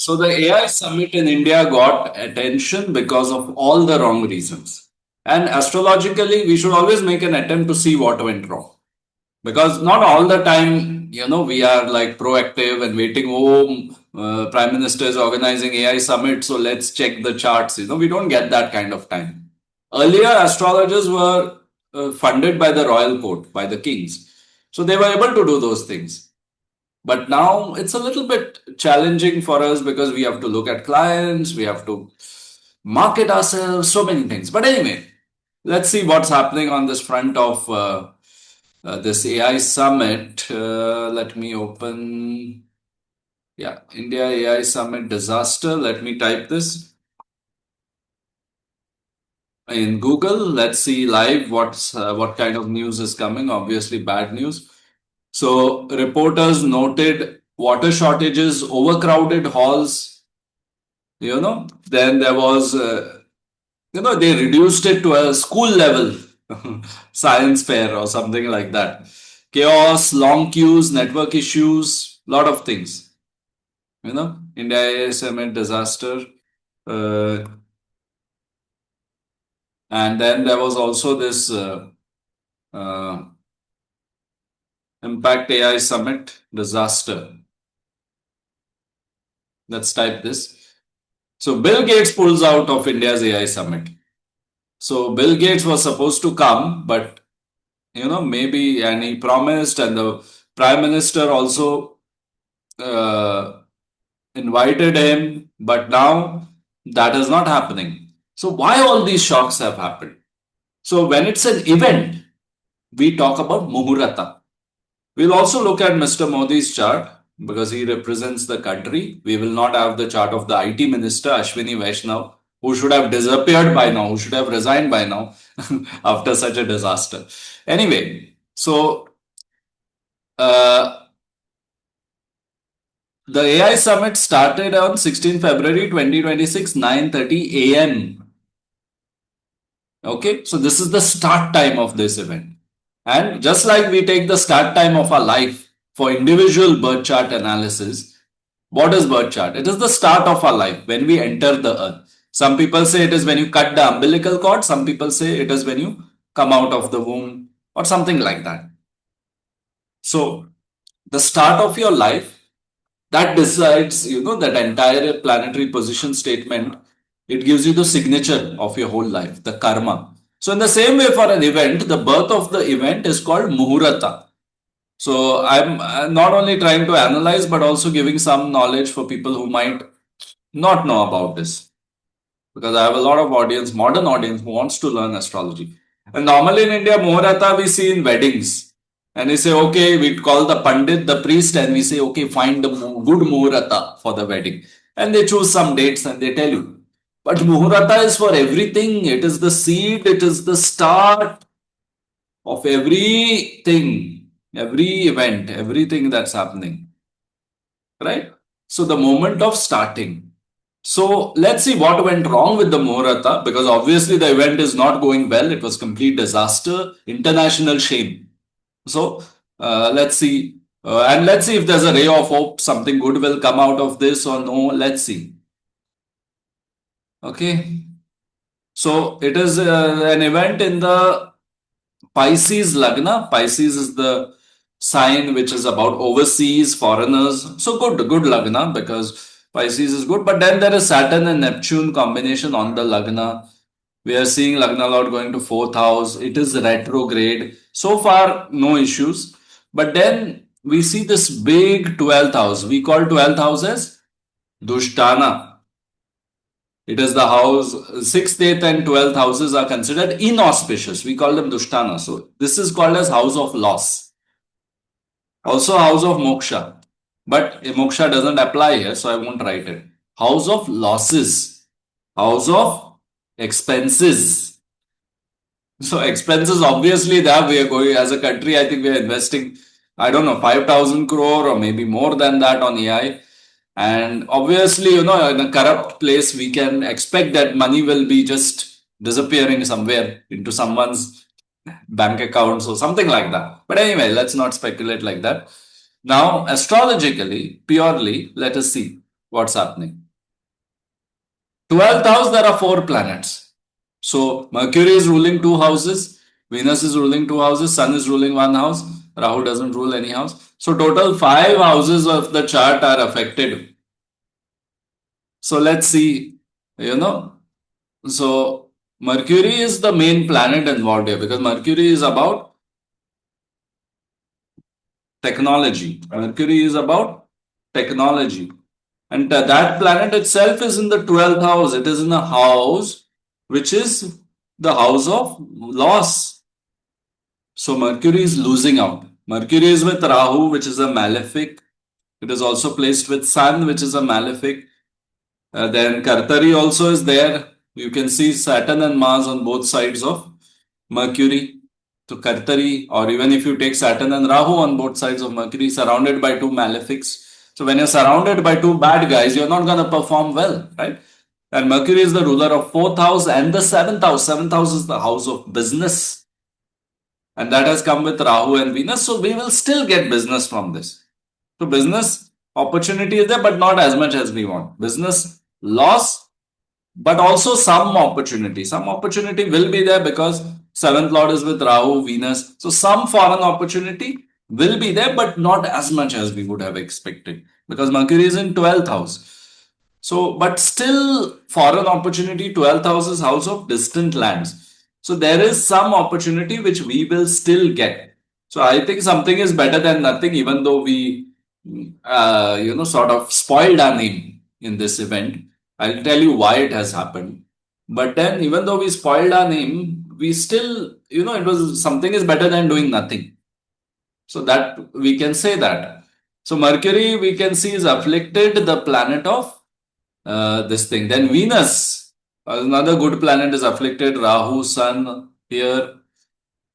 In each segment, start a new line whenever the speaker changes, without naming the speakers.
So the AI summit in India got attention because of all the wrong reasons. And astrologically, we should always make an attempt to see what went wrong. Because not all the time, we are like proactive and waiting, Prime Minister is organizing AI summit, so let's check the charts. We don't get that kind of time. Earlier, astrologers were funded by the royal court, by the kings. So they were able to do those things. But now it's a little bit challenging for us because we have to look at clients, we have to market ourselves, so many things. But anyway, let's see what's happening on this front of this AI summit. Let me open, yeah, India AI summit disaster. Let me type this in Google. Let's see live what kind of news is coming. Obviously, bad news. So reporters noted water shortages, overcrowded halls. Then there was, they reduced it to a school level science fair or something like that. Chaos, long queues, network issues, lot of things. India ASMA disaster. Uh, and then there was also this uh, Impact AI Summit disaster. Let's type this. So Bill Gates pulls out of India's AI Summit. So Bill Gates was supposed to come, but maybe, and he promised, and the Prime Minister also uh, invited him, but now that is not happening. So why all these shocks have happened? So when it's an event, we talk about muhurta. We'll also look at Mr. Modi's chart because he represents the country. We will not have the chart of the IT minister, Ashwini Vaishnav, who should have disappeared by now, who should have resigned by now after such a disaster. Anyway, so uh, the AI summit started on 16 February 2026, 9:30 a.m. Okay, so this is the start time of this event. And just like we take the start time of our life for individual birth chart analysis, what is birth chart? It is the start of our life when we enter the earth. Some people say it is when you cut the umbilical cord. Some people say it is when you come out of the womb or something like that. So the start of your life that decides, that entire planetary position statement. It gives you the signature of your whole life, the karma. So in the same way for an event, the birth of the event is called muhurta. So I'm not only trying to analyze, but also giving some knowledge for people who might not know about this. Because I have a lot of audience, modern audience, who wants to learn astrology. And normally in India, muhurta we see in weddings. And we say, okay, we call the pandit, the priest, and we say, okay, find the good muhurta for the wedding. And they choose some dates and they tell you. But muhurta is for everything. It is the seed, it is the start of everything, every event, everything that's happening. Right? So the moment of starting. So let's see what went wrong with the muhurta because obviously the event is not going well. It was complete disaster, international shame. So let's see. And let's see if there's a ray of hope, something good will come out of this or no. Let's see. Okay. So it is an event in the Pisces Lagna. Pisces is the sign which is about overseas foreigners. So good Lagna because Pisces is good. But then there is Saturn and Neptune combination on the Lagna. We are seeing Lagna Lord going to fourth house. It is retrograde. So far, no issues. But then we see this big 12th house. We call 12th house as Dushtana. It is the house, 6th, 8th, and 12th houses are considered inauspicious. We call them Dushtana. So this is called as house of loss. Also house of moksha. But moksha doesn't apply here, so I won't write it. House of losses. House of expenses. So expenses, obviously, that we are going as a country. I think we are investing, I don't know, 5,000 crore or maybe more than that on AI. And obviously, in a corrupt place, we can expect that money will be just disappearing somewhere into someone's bank accounts or something like that. But anyway, let's not speculate like that. Now, astrologically, purely, let us see. What's happening? 12th house, there are four planets. So Mercury is ruling two houses, Venus is ruling two houses, Sun is ruling one house, Rahu doesn't rule any house. So total five houses of the chart are affected. So let's see, you know. So Mercury is the main planet involved here because Mercury is about technology. Mercury is about technology. And that planet itself is in the 12th house. It is in a house which is the house of loss. So Mercury is losing out. Mercury is with Rahu, which is a malefic. It is also placed with Sun, which is a malefic. Then Kartari also is there. You can see Saturn and Mars on both sides of Mercury. So Kartari, or even if you take Saturn and Rahu on both sides of Mercury, surrounded by two malefics. So when you're surrounded by two bad guys, you're not going to perform well, right? And Mercury is the ruler of fourth house and the seventh house. Seventh house is the house of business. And that has come with Rahu and Venus. So we will still get business from this. So business opportunity is there, but not as much as we want. Business loss, but also some opportunity. Some opportunity will be there because seventh lord is with Rahu, Venus. So some foreign opportunity will be there, but not as much as we would have expected because Mercury is in 12th house. So, but still foreign opportunity, 12th house is house of distant lands. So there is some opportunity which we will still get. So I think something is better than nothing, even though we, sort of spoiled our name in this event. I'll tell you why it has happened. But then, even though we spoiled our name, we still, it was something is better than doing nothing. So that we can say that. So Mercury, we can see, is afflicted, the planet of this thing. Then Venus, another good planet, is afflicted. Rahu, Sun here,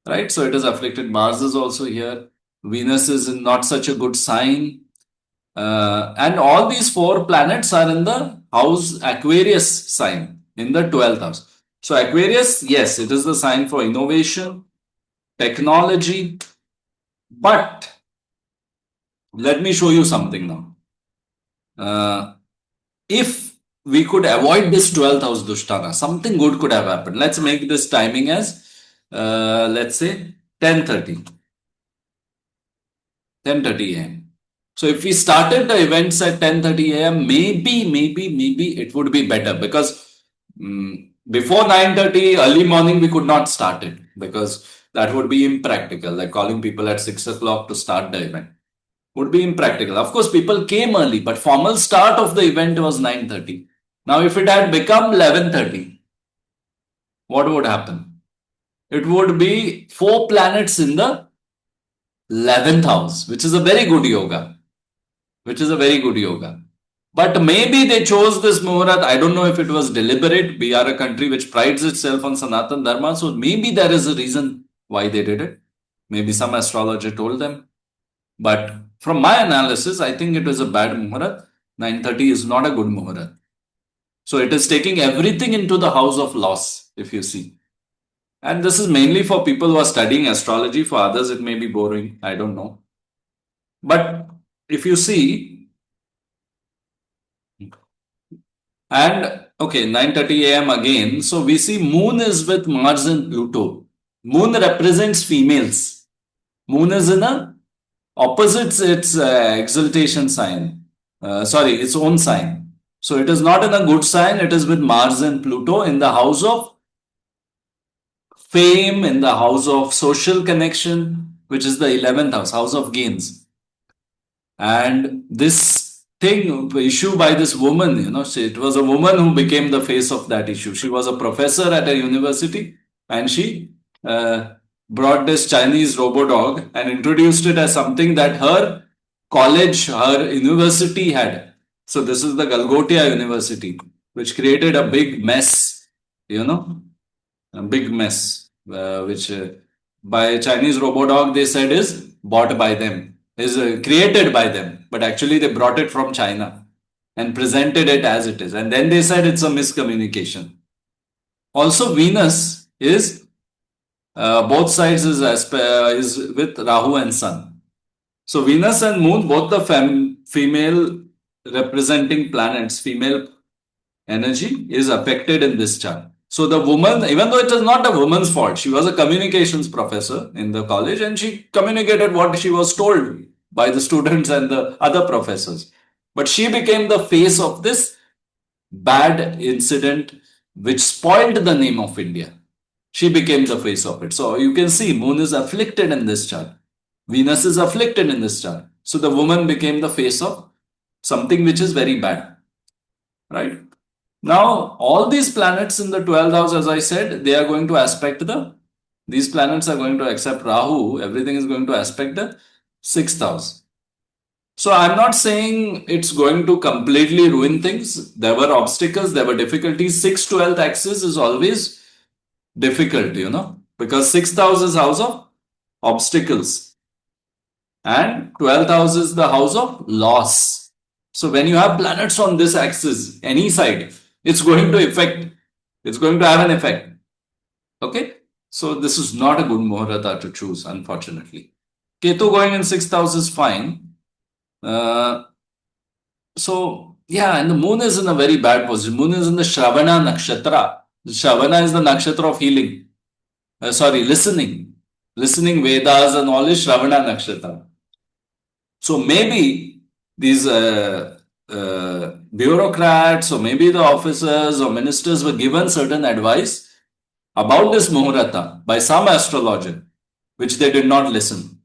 right? So it is afflicted. Mars is also here. Venus is in not such a good sign. And all these four planets are in the house Aquarius sign, in the 12th house. So Aquarius, yes, it is the sign for innovation, technology. But let me show you something now. If we could avoid this 12th house Dushtana, something good could have happened. Let's make this timing as, let's say, 10:30. 10:30 a.m. So if we started the events at 10:30 a.m., maybe it would be better because before 9:30 early morning we could not start it because that would be impractical. Like calling people at 6 o'clock to start the event would be impractical. Of course, people came early, but formal start of the event was 9:30. Now, if it had become 11:30, what would happen? It would be four planets in the 11th house, which is a very good yoga. Which is a very good yoga. But maybe they chose this muhurat. I don't know if it was deliberate. We are a country which prides itself on Sanatan Dharma. So maybe there is a reason why they did it. Maybe some astrologer told them. But from my analysis, I think it was a bad muhurat. 9:30 is not a good muhurat. So it is taking everything into the house of loss, if you see. And this is mainly for people who are studying astrology. For others, it may be boring. I don't know. But if you see, and okay, 9:30 a.m. again. So we see Moon is with Mars and Pluto. Moon represents females. Moon is in a opposites its exaltation sign. Sorry, its own sign. So it is not in a good sign. It is with Mars and Pluto in the house of fame, in the house of social connection, which is the 11th house, house of gains. And this thing, issue by this woman, it was a woman who became the face of that issue. She was a professor at a university and she brought this Chinese robo dog and introduced it as something that her college, her university had. So this is the Galgotia University, which created a big mess, a big mess, which by Chinese robo dog they said is bought by them, is created by them, but actually they brought it from China and presented it as it is. And then they said it's a miscommunication. Also, Venus is both sides is with Rahu and Sun. So Venus and Moon, both the female representing planets, female energy is affected in this chart. So the woman, even though it is not a woman's fault, she was a communications professor in the college and she communicated what she was told by the students and the other professors. But she became the face of this bad incident which spoiled the name of India. She became the face of it. So you can see Moon is afflicted in this chart. Venus is afflicted in this chart. So the woman became the face of something which is very bad, right? Now, all these planets in the 12th house, as I said, they are going to aspect these planets are going to accept Rahu, everything is going to aspect the 6th house. So I'm not saying it's going to completely ruin things. There were obstacles, there were difficulties. 6-12th axis is always difficult, because 6th house is house of obstacles and 12th house is the house of loss. So when you have planets on this axis, any side, it's going to have an effect. Okay. So this is not a good muhurta to choose, unfortunately. Ketu going in 6th house is fine. So yeah, and the moon is in a very bad position. Moon is in the Shravana nakshatra. Shravana is the nakshatra of healing. Listening. Listening Vedas and all is Shravana nakshatra. So maybe these bureaucrats or maybe the officers or ministers were given certain advice about this muhurta by some astrologer, which they did not listen.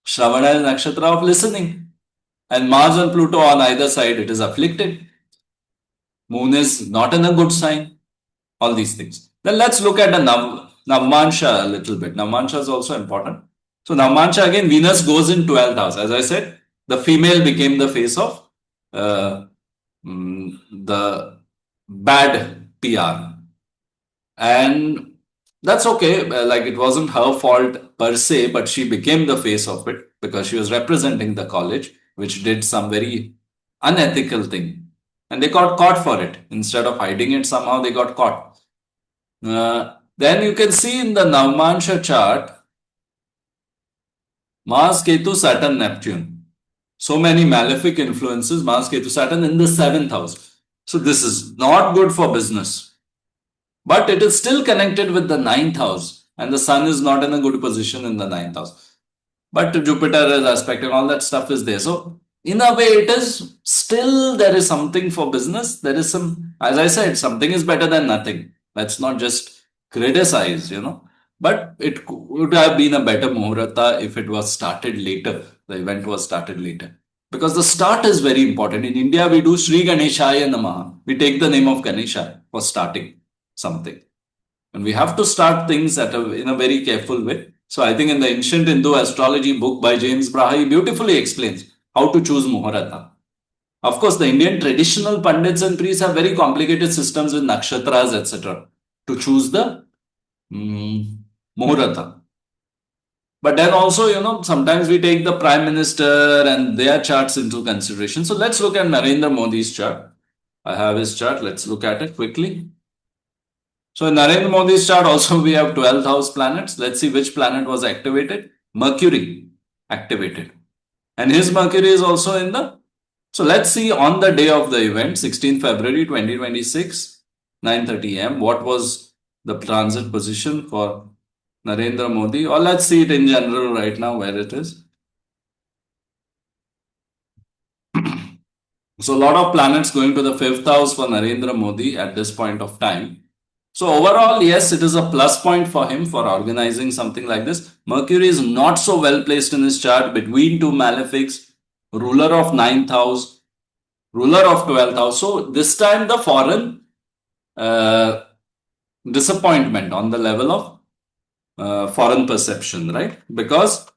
Shravana is nakshatra of listening. And Mars and Pluto on either side, it is afflicted. Moon is not in a good sign. All these things. Then let's look at the Navmansha a little bit. Navmansha is also important. So Navmansha again, Venus goes in 12th house. As I said, the female became the face of the bad PR. And that's okay. Like it wasn't her fault per se, but she became the face of it because she was representing the college, which did some very unethical thing. And they got caught for it. Instead of hiding it, somehow they got caught. Then you can see in the Navmansha chart, Mars, Ketu, Saturn, Neptune. So many malefic influences, Mars, Ketu, Saturn in the 7th house. So this is not good for business. But it is still connected with the 9th house. And the sun is not in a good position in the 9th house. But Jupiter is aspecting, all that stuff is there. So in a way, it is still there is something for business. There is some, as I said, something is better than nothing. Let's not just criticize, But it would have been a better muhurta if it was started later. The event was started later. Because the start is very important. In India, we do Sri Ganeshaya Namaha. We take the name of Ganesha for starting something. And we have to start things in a very careful way. So I think in the ancient Hindu astrology book by James Braha, he beautifully explains how to choose muhurta. Of course, the Indian traditional pundits and priests have very complicated systems with nakshatras, etc. to choose the muhurta. But then also, sometimes we take the prime minister and their charts into consideration. So let's look at Narendra Modi's chart. I have his chart. Let's look at it quickly. So in Narendra Modi's chart also we have 12th house planets. Let's see which planet was activated. Mercury activated. And his Mercury is also in the... So let's see on the day of the event, 16th February 2026, 9:30 am, what was the transit position for Narendra Modi? Or let's see it in general right now where it is. So a lot of planets going to the 5th house for Narendra Modi at this point of time. So overall, yes, it is a plus point for him for organizing something like this. Mercury is not so well placed in his chart between two malefics, ruler of 9th house, ruler of 12th house. So this time the foreign disappointment on the level of foreign perception, right? Because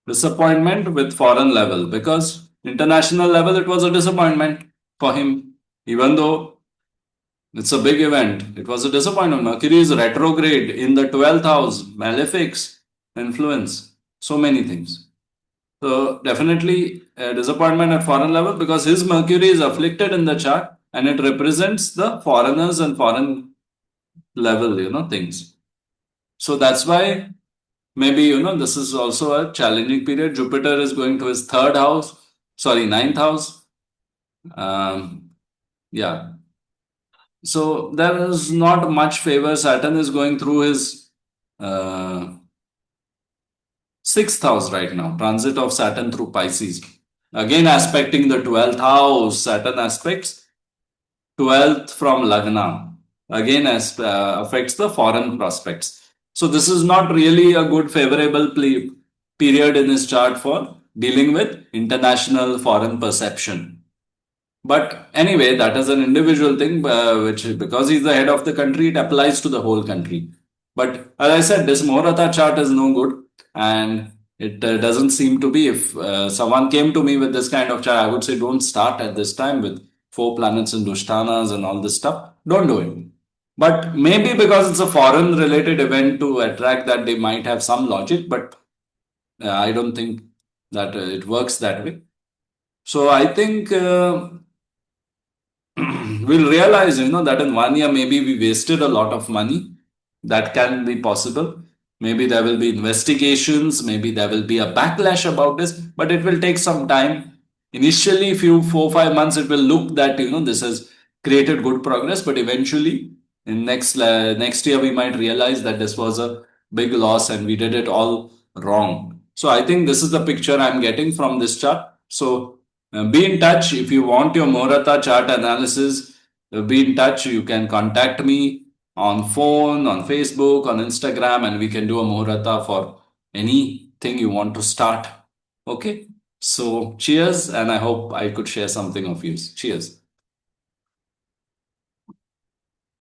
disappointment with foreign level, because international level, it was a disappointment for him, even though it's a big event. It was a disappointment. Mercury is retrograde in the 12th house, malefics, influence, so many things. So definitely a disappointment at foreign level because his Mercury is afflicted in the chart and it represents the foreigners and foreign level, things. So that's why maybe, this is also a challenging period. Jupiter is going to his 3rd house. sorry, ninth house. Yeah. So there is not much favor. Saturn is going through his uh, sixth house right now. Transit of Saturn through Pisces. Again, aspecting the 12th house. Saturn aspects 12th from Lagna. Again, affects the foreign prospects. So this is not really a good favorable period in his chart for dealing with international foreign perception. But anyway, that is an individual thing, which because he's the head of the country, it applies to the whole country. But as I said, this muhurta chart is no good, and it doesn't seem to be. If someone came to me with this kind of chart, I would say don't start at this time with four planets in Dushthanas and all this stuff. Don't do it. But maybe because it's a foreign related event to attract that, they might have some logic, but I don't think that it works that way. So I think. We'll realize, that in 1 year, maybe we wasted a lot of money. That can be possible. Maybe there will be investigations. Maybe there will be a backlash about this, but it will take some time. Initially, few 4 5 months, it will look that, this has created good progress, but eventually in next year, we might realize that this was a big loss and we did it all wrong. So I think this is the picture I'm getting from this chart. So be in touch if you want your Muhurta chart analysis. Be in touch. You can contact me on phone, on Facebook, on Instagram, and we can do a Muhurta for anything you want to start. Okay. So cheers, and I hope I could share something of use. Cheers.